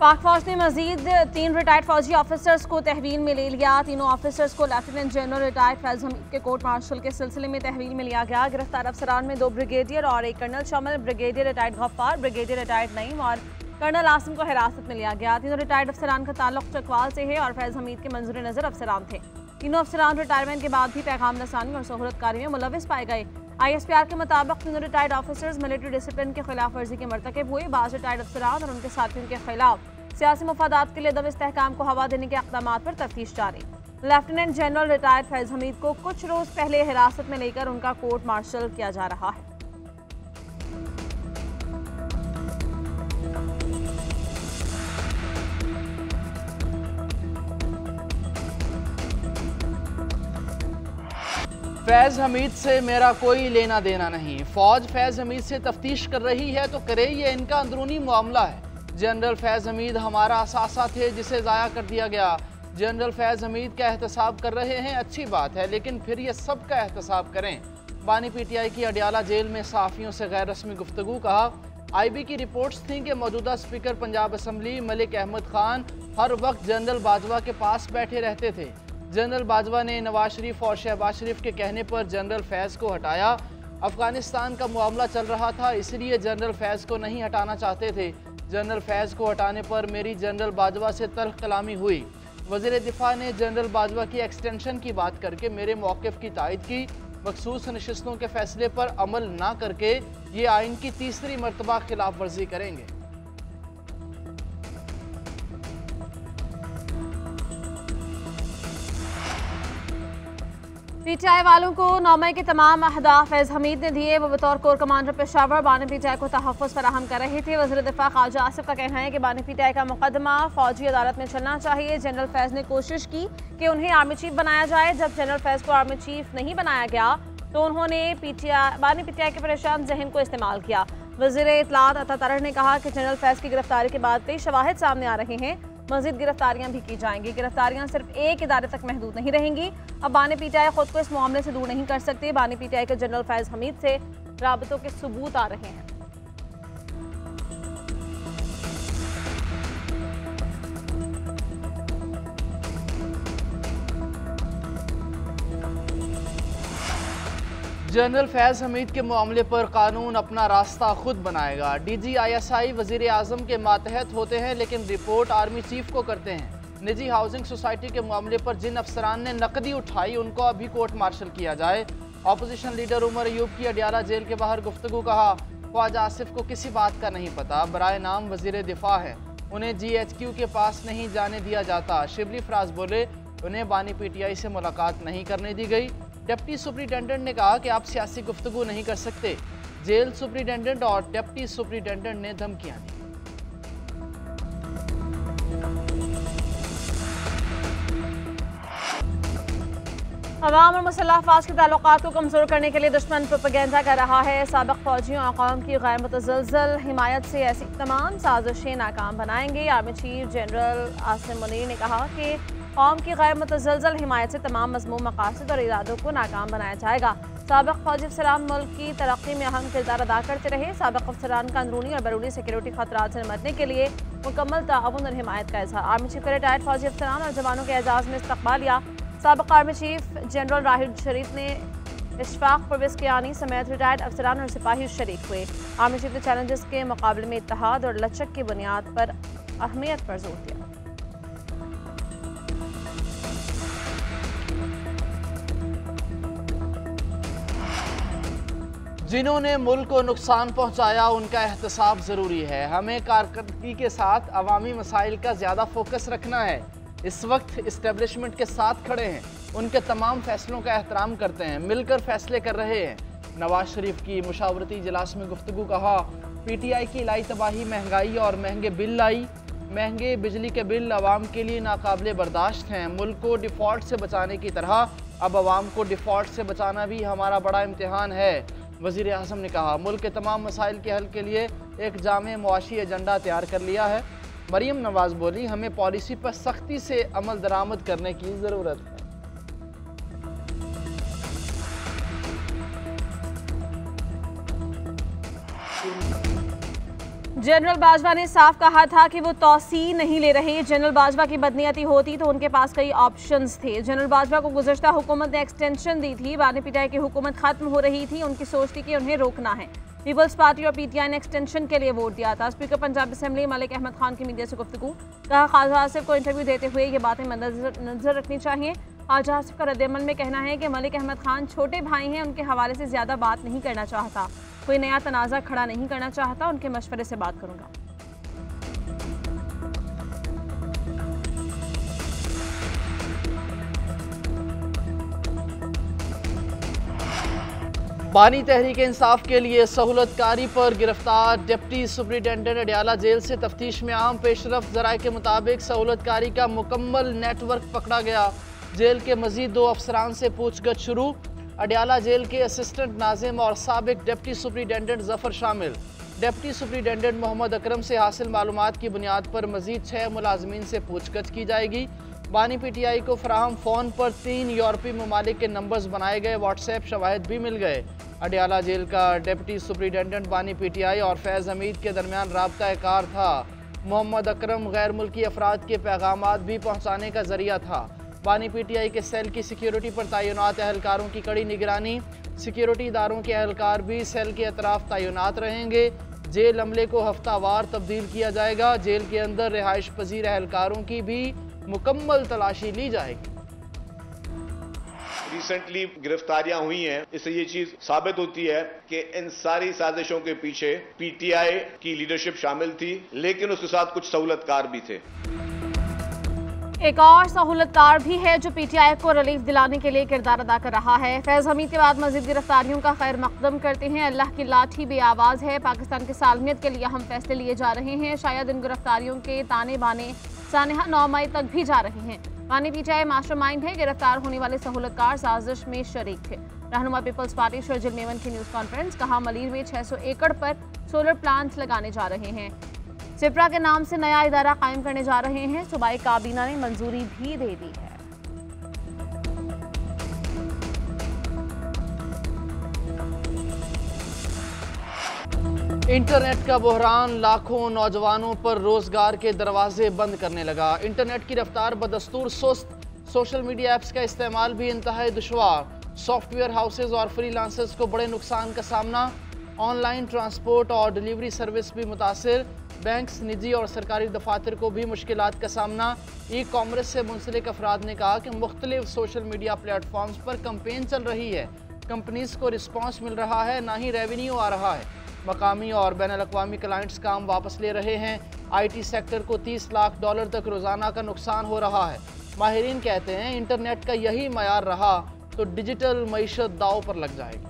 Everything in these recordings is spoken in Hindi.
पाक फौज ने मजीद 3 रिटायर्ड फौजी ऑफिसर्स को तहवील में ले लिया। तीनों ऑफिसर्स को lieutenant general retired Faiz Hamid के कोर्ट मार्शल के सिलसिले में तहवील में लिया गया। गिरफ्तार अफसरान में 2 ब्रिगेडियर और 1 कर्नल शामिल। Brigadier retired Ghaffar, brigadier retired Naeem और कर्नल आसिम को हिरासत में लिया गया। तीनों रिटायर्ड अफसरान का ताल्लुक चकवाल से है और फैज हमीद के मंजूर नजर अफसरान थे। तीनों अफसरान रिटायरमेंट के बाद भी पैगाम रसानी और सहूलतकारी में मुलविस पाए गए। ISPR के मुताबिक तीनों रिटायर्ड ऑफिसर्स मिलिट्री डिसिप्लिन के खिलाफ वर्जी के मरतकब हुए। बाज़ रिटायर्ड अफसरान और उनके साथियों के खिलाफ सियासी मफादात के लिए अदम इस्तेहकाम को हवा देने के इक़दाम पर तफ्तीश जारी। Lieutenant general retired Faiz Hamid को कुछ रोज पहले हिरासत में लेकर उनका कोर्ट मार्शल किया जा रहा है। फैज हमीद से मेरा कोई लेना देना नहीं। फौज फैज हमीद से तफ्तीश कर रही है तो करे, ये इनका अंदरूनी मामला है। जनरल फैज हमीद हमारा असासा थे जिसे ज़ाया कर दिया गया। जनरल फैज हमीद का एहतसाब कर रहे हैं, अच्छी बात है, लेकिन फिर ये सब का एहतसाब करें। बानी PTI की अडियाला जेल में सहाफ़ियों से गैर रस्मी गुफ्तगू। कहा IB की रिपोर्ट्स थी कि मौजूदा स्पीकर पंजाब असम्बली मलिक अहमद खान हर वक्त जनरल बाजवा के पास बैठे रहते थे। जनरल बाजवा ने नवाज शरीफ और शहबाज शरीफ के कहने पर जनरल फैज़ को हटाया। अफगानिस्तान का मामला चल रहा था, इसलिए जनरल फैज़ को नहीं हटाना चाहते थे। जनरल फैज़ को हटाने पर मेरी जनरल बाजवा से तल्ख कलामी हुई। वज़ीर दिफा ने जनरल बाजवा की एक्सटेंशन की बात करके मेरे मौक़िफ़ की तायद की। मखसूस नशिस्तों के फैसले पर अमल ना करके ये आइन की तीसरी मरतबा खिलाफ वर्जी करेंगे। PTI वालों को 9 मई के तमाम अहदाफ फैज हमीद ने दिए। वो बतौर कोर कमांडर पेशावर बानी PTI को तहफ़्फ़ुज़ फराहम कर रहे थे। वज़ीर दिफा ख्वाजा आसिफ का कहना है कि बानी PTI का मुकदमा फौजी अदालत में चलना चाहिए। जनरल फैज़ ने कोशिश की कि उन्हें आर्मी चीफ बनाया जाए। जब जनरल फैज़ को आर्मी चीफ नहीं बनाया गया तो उन्होंने बानी PTI के परेशान जहन को इस्तेमाल किया। वज़ीर इत्तलात अता तरह ने कहा कि जनरल फैज़ की गिरफ्तारी के बाद कई शवाहिद सामने आ रहे हैं। मज़ीद गिरफ्तारियां भी की जाएंगी। गिरफ्तारियां सिर्फ एक इदारे तक महदूद नहीं रहेंगी। अब बानी PTI खुद को इस मामले से दूर नहीं कर सकते। बानी PTI के जनरल फैज हमीद से राबतों के सबूत आ रहे हैं। जनरल फैज़ हमीद के मामले पर कानून अपना रास्ता खुद बनाएगा। DG ISI वज़ीर आज़म के मातहत होते हैं, लेकिन रिपोर्ट आर्मी चीफ को करते हैं। निजी हाउसिंग सोसाइटी के मामले पर जिन अफसरान ने नकदी उठाई उनको अभी कोर्ट मार्शल किया जाए। अपोजिशन लीडर उमर अयूब की अडियाला जेल के बाहर गुफ्तगू। कहा ख्वाजा आसिफ को किसी बात का नहीं पता, बराए नाम वज़ीर दिफा है, उन्हें GHQ के पास नहीं जाने दिया जाता। शिबली फराज बोले उन्हें बानी PTI से मुलाकात नहीं करने दी गई। डिप्टी सुपरिटेंडेंट ने कहा कि आप सियासी गुफ्तगू नहीं कर सकते। जेल सुपरिटेंडेंट और डिप्टी सुपरिटेंडेंट ने धमकियां दी। अवाम और मुसल्लह अफवाज के ताल्लुकात को कमज़ोर करने के लिए दुश्मन प्रोपेगेंडा कर रहा है। साबिक़ फौजियों और कौम की गैर मुतज़लज़ल हिमायत से ऐसी तमाम साजिशें नाकाम बनाएंगे। Army chief general Asim Munir ने कहा कि कौम की गैर मुतज़लज़ल हिमायत से तमाम मज़मूम मकासद और इरादों को नाकाम बनाया जाएगा। साबिक़ फौजी अफसरान मुल्क की तरक्की में अहम किरदार अदा करते रहे। साबिक़ अफसरान का अंदरूनी और बैरूनी सिक्योरिटी खतरात से निपटने के लिए मुकम्मल ताउन और हिमायत का इज़हार। आर्मी चीफ का रिटायर्ड फौजी अफसरान और जवानों के एजाज़ में इस्तक़बालिया। साबिक़ आर्मी चीफ जनरल राहिल शरीफ ने इशफाक परवेज़ कियानी समेत रिटायर्ड अफसरान और सिपाही शरीक हुए। आर्मी चीफ ने चैलेंजेस के मुकाबले में इत्तेहाद और लचक की बुनियाद पर अहमियत पर जोर दिया। जिन्होंने मुल्क को नुकसान पहुंचाया उनका एहतसाब ज़रूरी है। हमें कारकर्दगी के साथ अवामी मसाइल का ज़्यादा फोकस रखना है। इस वक्त इस्टेब्लिशमेंट के साथ खड़े हैं, उनके तमाम फैसलों का एहतराम करते हैं, मिलकर फैसले कर रहे हैं। नवाज शरीफ की मुशावरती इजलास में गुफ्तगू। कहा PTI की लाई तबाही महंगाई और महंगे बिल लाई। महंगे बिजली के बिल आवाम के लिए नाकाबिले बर्दाश्त हैं। मुल्क को डिफ़ॉल्ट से बचाने की तरह अब आवाम को डिफ़ॉल्ट से बचाना भी हमारा बड़ा इम्तिहान है। वज़ीर आज़म ने कहा मुल्क के तमाम मसाइल के हल के लिए एक जामे मुआशी एजेंडा तैयार कर लिया है। मरीम नवाज बोली हमें पॉलिसी पर सख्ती से अमल दरामद करने की ज़रूरत है। जनरल बाजवा ने साफ कहा था कि वो तौसी नहीं ले रहे। जनरल बाजवा की बदनीयती होती तो उनके पास कई ऑप्शंस थे। जनरल बाजवा को गुज़श्ता हुकूमत ने एक्सटेंशन दी थी। बानी पीटीआई की हुकूमत खत्म हो रही थी, उनकी सोच थी कि उन्हें रोकना है। पीपल्स पार्टी और पीटीआई ने एक्सटेंशन के लिए वोट दिया था। स्पीकर पंजाब असेंबली मलिक अहमद खान की मीडिया से गुफ्तगू, कहा ख्वाजा आसिफ को इंटरव्यू देते हुए ये बातें नजर रखनी चाहिए। ख्वाजा आसिफ का रद्देअमल में कहना है कि मलिक अहमद खान छोटे भाई हैं, उनके हवाले से ज़्यादा बात नहीं करना चाहता, कोई नया तनाज़ा खड़ा नहीं करना चाहता, उनके मशवरे से बात करूँगा। बानी तहरीक इंसाफ के लिए सहूलतकारी पर गिरफ्तार डिप्टी सुपरिटेंडेंट अडियाला जेल से तफ्तीश में आम पेशरफ। जराये के मुताबिक सहूलतकारी का मुकम्मल नेटवर्क पकड़ा गया। जेल के मजीद 2 अफसरान से पूछगछ शुरू। अडियाला जेल के असिस्टेंट नाजिम और साबिक डिप्टी सुपरिटेंडेंट जफर शामिल। डिप्टी सुपरिटेंडेंट मोहम्मद अकरम से हासिल मालूमात की बुनियाद पर मजीद 6 मुलाजमीन से पूछगछ की जाएगी। बानी पीटीआई को फराहम फ़ोन पर 3 यूरोपीय ममालिक के नंबर्स बनाए गए। व्हाट्सएप शवाहिद भी मिल गए। अडियाला जेल का डिप्टी सुपरिटेंडेंट बानी पीटीआई और फैज़ हमीद के दरमियान राब्ता कार था। मोहम्मद अकरम गैर मुल्की अफराद के पैगामात भी पहुँचाने का जरिया था। बानी पीटीआई के सेल की सिक्योरिटी पर तैनात एहलकारों की कड़ी निगरानी। सिक्योरिटी इदारों के एहलकार भी सेल के अतराफ तैनात रहेंगे। जेल अमले को हफ्तावार तब्दील किया जाएगा। जेल के अंदर रिहाइश पजीर एहलकारों की भी मुकम्मल तलाशी ली जाएगी। रिसेंटली गिरफ्तारियां हुई हैं, इससे ये चीज साबित होती है कि इन सारी साजिशों के पीछे पीटीआई की लीडरशिप शामिल थी, लेकिन उसके साथ कुछ सहूलतकार भी थे। एक और सहूलतकार भी है जो पीटीआई को रिलीफ दिलाने के लिए किरदार अदा कर रहा है। फैज़ हमीद के बाद मजीद गिरफ्तारियों का खैर मकदम करते हैं। अल्लाह की लाठी बेआवाज़ है। पाकिस्तान की सालमियत के लिए अहम फैसले लिए जा रहे हैं। शायद इन गिरफ्तारियों के ताने बाने सानेहा 9 मई तक भी जा रहे हैं। बानी पीटीआई मास्टरमाइंड है। गिरफ्तार होने वाले सहूलतकार साजिश में शरीक थे। रहनुमा पीपल्स पार्टी शर्जिल मेमन की न्यूज़ कॉन्फ्रेंस, कहा मलीर में 600 एकड़ पर सोलर प्लांट्स लगाने जा रहे हैं। सिप्रा के नाम से नया इदारा कायम करने जा रहे हैं। सूबाई काबीना ने मंजूरी भी दे दी है। इंटरनेट का बहरान लाखों नौजवानों पर रोजगार के दरवाजे बंद करने लगा। इंटरनेट की रफ्तार बदस्तूर सुस्त। सोशल मीडिया ऐप्स का इस्तेमाल भी इंतहाई दुश्वार। सॉफ्टवेयर हाउसेज और फ्रीलांसर्स को बड़े नुकसान का सामना। ऑनलाइन ट्रांसपोर्ट और डिलीवरी सर्विस भी मुतासिर। बैंक्स, निजी और सरकारी दफातर को भी मुश्किलात का सामना। ई कॉमर्स से मुंसलिक अफराद ने कहा कि मुख्तलिफ सोशल मीडिया प्लेटफॉर्म्स पर कैंपेन चल रही है। कंपनीज को रिस्पॉन्स मिल रहा है, ना ही रेवेन्यू आ रहा है। मकामी और बैनुल-अक़वामी क्लाइंट्स काम वापस ले रहे हैं। IT सेक्टर को $30 लाख तक रोज़ाना का नुकसान हो रहा है। माहिरीन कहते हैं इंटरनेट का यही मयार रहा तो डिजिटल मईशत दाव पर लग जाएगी।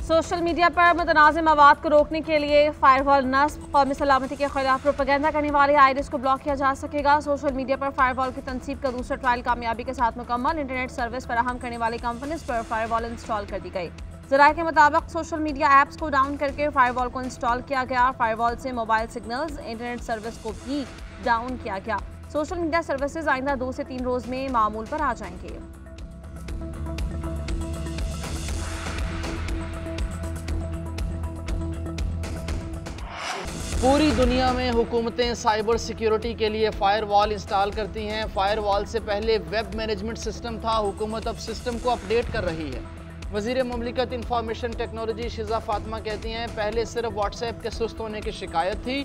सोशल मीडिया पर मुतनाज़ मवाद को रोकने के लिए फायरवॉल नस्ब। कौमी सलामती के खिलाफ प्रोपेगेंडा करने वाले आईडिस को ब्लॉक किया जा सकेगा। सोशल मीडिया पर फायरवॉल की तनसीब का दूसरा ट्रायल कामयाबी के साथ मुकम्मल। इंटरनेट सर्विस फराहम करने वाली कंपनीज पर फायरवॉल इंस्टॉल कर दी गई। ज़राए के मुताबिक सोशल मीडिया ऐप्स को डाउन करके फायरवॉल को इंस्टॉल किया गया। फायरवॉल से मोबाइल सिग्नल्स, इंटरनेट सर्विस को भी डाउन किया गया। सोशल मीडिया सर्विसेज आइंदा 2 से 3 रोज में मामूल पर आ जाएंगे। पूरी दुनिया में हुकूमतें साइबर सिक्योरिटी के लिए फायरवॉल इंस्टॉल करती हैं। फायरवॉल से पहले वेब मैनेजमेंट सिस्टम था। हुकूमत अब सिस्टम को अपडेट कर रही है। वज़ीर मुमलिकत इंफॉर्मेशन टेक्नोलॉजी शिजा फातिमा कहती हैं, पहले सिर्फ व्हाट्सएप के सुस्त होने की शिकायत थी।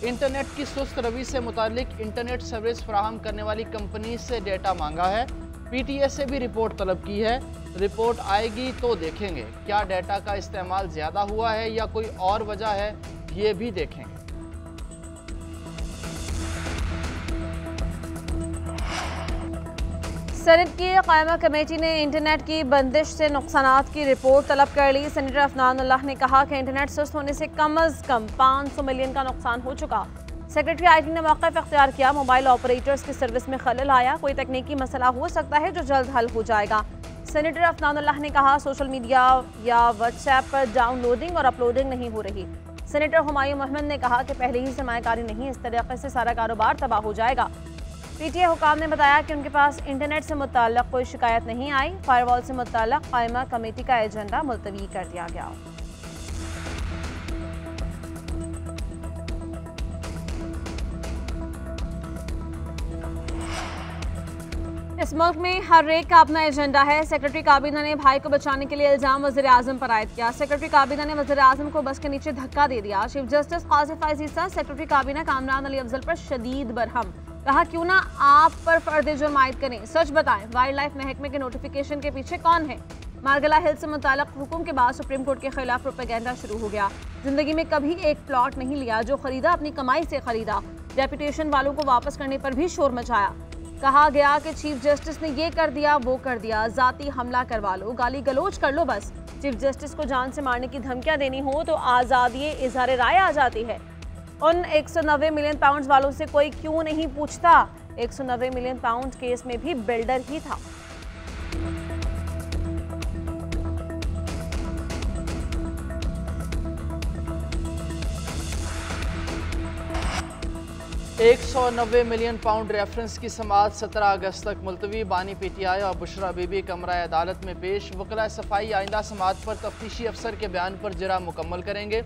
इंटरनेट की सुस्त रवि से मुतालिक इंटरनेट सर्विस फराहम करने वाली कंपनी से डेटा मांगा है। PTS से भी रिपोर्ट तलब की है। रिपोर्ट आएगी तो देखेंगे क्या डेटा का इस्तेमाल ज़्यादा हुआ है या कोई और वजह है, ये भी देखेंगे। सेनेट की कायमा कमेटी ने इंटरनेट की बंदिश से नुकसानात की रिपोर्ट तलब कर ली। सेनेटर अफनान उल्लाह ने कहा कि इंटरनेट सुस्त होने से कम अज़ कम 500 मिलियन का नुकसान हो चुका। सेक्रेटरी IT ने मौक़िफ़ इख्तियार किया। मोबाइल ऑपरेटर्स की सर्विस में खलल आया। कोई तकनीकी मसला हो सकता है जो जल्द हल हो जाएगा। सेनेटर अफनान उल्लाह ने कहा सोशल मीडिया या व्हाट्सएप पर डाउनलोडिंग और अपलोडिंग नहीं हो रही। सेनेटर हुमायूं मोहम्मद ने कहा कि पहले ही सरमायाकारी नहीं, इस तरीके से सारा कारोबार तबाह हो जाएगा। पीटीआई हुकाम ने बताया कि उनके पास इंटरनेट से मुताल्लिक़ कोई शिकायत नहीं आई। फायरवॉल से मुताल्लिक़ कायमा कमेटी का एजेंडा मुलतवी कर दिया गया। इस मुल्क में हर एक का अपना एजेंडा है। सेक्रेटरी काबीना ने भाई को बचाने के लिए इल्जाम वज़ीर आज़म पर आयद किया। सेक्रेटरी काबीना ने वज़ीर आज़म को बस के नीचे धक्का दे दिया। चीफ जस्टिस काज़ी फैज़ ईसा सेक्रेटरी काबीना कामरान अली अफजल पर शदीद बरहम, कहा क्यों ना आप पर फर्द जुर्म आयद करें, सच बताएं वाइल्ड लाइफ महकमे के नोटिफिकेशन के पीछे कौन है। मारगला हिल से मुताल्लिक़ हुक्म के बाद सुप्रीम कोर्ट के खिलाफ प्रोपेगेंडा शुरू हो गया। जिंदगी में कभी एक प्लॉट नहीं लिया, जो खरीदा अपनी कमाई से खरीदा। डेपुटेशन वालों को वापस करने पर भी शोर मचाया। कहा गया कि चीफ जस्टिस ने ये कर दिया वो कर दिया, जाती हमला करवा लो, गाली गलोच कर लो बस। चीफ जस्टिस को जान से मारने की धमकियां देनी हो तो आज़ादी इज़हार राय आ जाती है। उन 190 मिलियन पाउंड वालों से कोई क्यों नहीं पूछता। 190 मिलियन पाउंड केस में भी बिल्डर ही था। £190 मिलियन रेफरेंस की समाअत 17 अगस्त तक मुलतवी। बानी पीटीआई और बुशरा बीबी कमरा अदालत में पेश। वकला सफाई आइंदा समाअत पर तफ्तीशी अफसर के बयान पर जरा मुकम्मल करेंगे।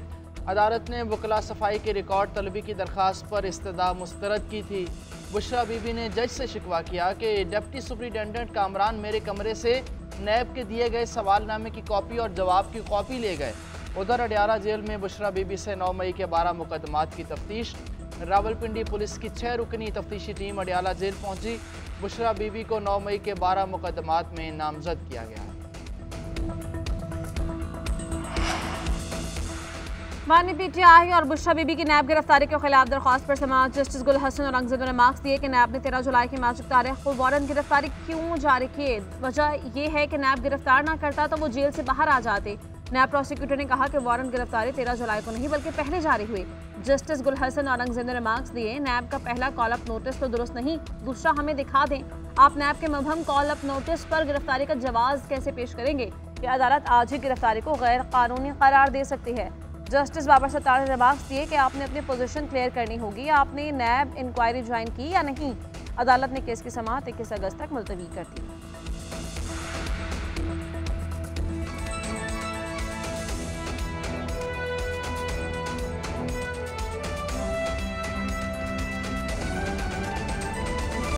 अदालत ने वकला सफाई के रिकॉर्ड तलबी की दरख्वास्त पर इस्तदा मुस्तरद की थी। बुशरा बीबी ने जज से शिकवा किया कि डिप्टी सुपरिटेंडेंट कामरान मेरे कमरे से नैब के दिए गए सवालनामे की कॉपी और जवाब की कॉपी ले गए। उधर अडियाला जेल में बुशरा बीबी से 9 मई के 12 मुकदमात की तफ्तीश। रावलपिंडी पुलिस की 6 रुकनी तफ्तीशी टीम अडियाला जेल पहुंची। बुशरा बीबी को 9 मई के 12 मुकदमात में नामजद किया गया है। बानी पीटीआई और बुशरा बीबी की नैब गिरफ्तारी के खिलाफ दरख्वास्त पर समाअत जस्टिस गुल हसन और अंगज़द ने मार्क्स दिए कि नैब ने 13 जुलाई की मैजिक तारीख को वारंट गिरफ्तारी क्यों जारी किए। वजह यह है कि नैब गिरफ्तार ना करता तो वो जेल से बाहर आ जाते। नैब प्रोसिक्यूटर ने कहा कि वारंट गिरफ्तारी 13 जुलाई को नहीं बल्कि पहले जारी हुई। जस्टिस गुल हसन और अंगज़द ने रिमार्क्स दिए, नैब का पहला कॉल अप नोटिस तो दुरुस्त नहीं, दूसरा हमें दिखा दें आप नैब के मुबहम कॉल अप नोटिस पर गिरफ्तारी का जवाब कैसे पेश करेंगे कि अदालत आज ही गिरफ्तारी को गैर कानूनी करार दे सकती है। जस्टिस बाबर सत्तार ने रिमार्क्स दिए कि आपने अपनी पोजीशन क्लियर करनी होगी, आपने नैब इंक्वायरी ज्वाइन की या नहीं। अदालत ने केस की समाअत 21 अगस्त तक मुलतवी कर दी।